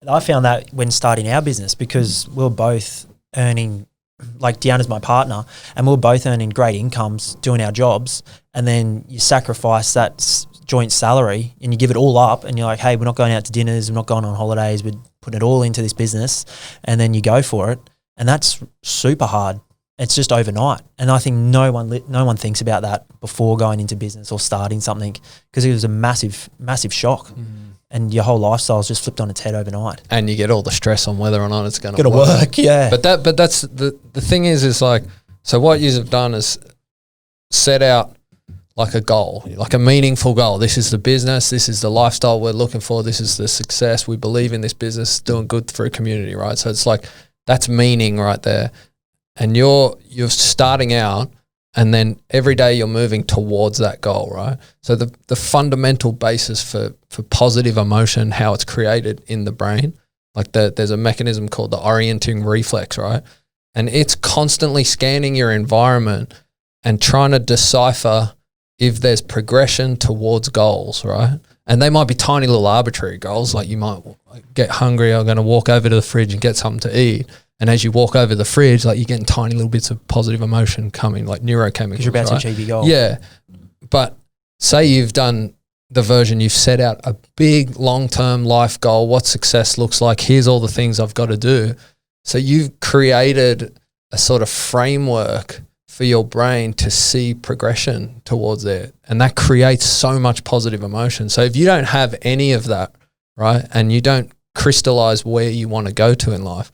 I found that when starting our business, because we were both earning, like Deanna's my partner, and we were both earning great incomes doing our jobs, and then you sacrifice that joint salary and you give it all up and you're like, hey, we're not going out to dinners, we're not going on holidays, we're putting it all into this business, and then you go for it. And that's super hard. It's just overnight. And I think no one thinks about that before going into business or starting something, because it was a massive, massive shock. And your whole lifestyle's just flipped on its head overnight. And you get all the stress on whether or not it's going to work. Yeah. But that's the thing is like, so what you have done is set out like a goal, like a meaningful goal. This is the business. This is the lifestyle we're looking for. This is the success. We believe in this business, doing good for a community, right? So it's like, that's meaning right there. And you're starting out, and then every day you're moving towards that goal, right? So the fundamental basis for positive emotion, how it's created in the brain, like there's a mechanism called the orienting reflex, right? And it's constantly scanning your environment and trying to decipher if there's progression towards goals, right? And they might be tiny little arbitrary goals, like you might get hungry, I'm going to walk over to the fridge and get something to eat. And as you walk over the fridge, like you're getting tiny little bits of positive emotion coming, like neurochemicals. Because you're about to achieve your goal. Yeah. But say you've done the version, you've set out a big long-term life goal, what success looks like, here's all the things I've got to do. So you've created a sort of framework for your brain to see progression towards there. And that creates so much positive emotion. So if you don't have any of that, right, and you don't crystallize where you want to go to in life,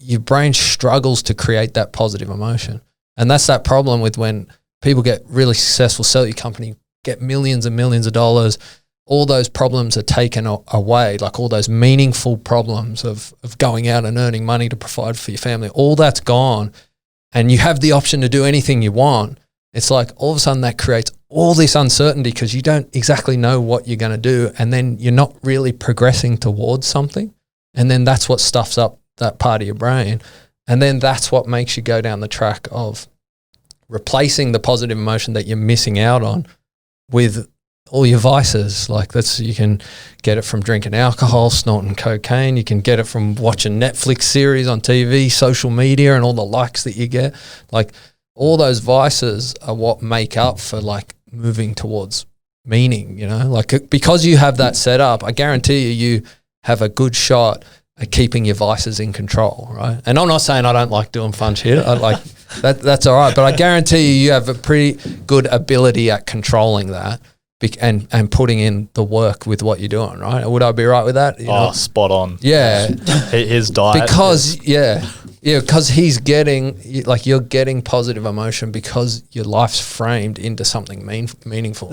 your brain struggles to create that positive emotion. And that's that problem with when people get really successful, sell your company, get millions and millions of dollars, all those problems are taken away, like all those meaningful problems of going out and earning money to provide for your family, all that's gone. And you have the option to do anything you want. It's like all of a sudden that creates all this uncertainty because you don't exactly know what you're going to do. And then you're not really progressing towards something. And then that's what stuffs up that part of your brain. And then that's what makes you go down the track of replacing the positive emotion that you're missing out on with all your vices. Like you can get it from drinking alcohol, snorting cocaine. You can get it from watching Netflix series on TV, social media, and all the likes that you get. Like all those vices are what make up for like moving towards meaning, you know, like because you have that set up, I guarantee you have a good shot at keeping your vices in control, right? And I'm not saying I don't like doing fun shit. I like that's all right, but I guarantee you have a pretty good ability at controlling that and putting in the work with what you're doing, right? Would I be right with that? You know? Spot on. Yeah. His diet. Because he's getting, like you're getting positive emotion because your life's framed into something meaningful.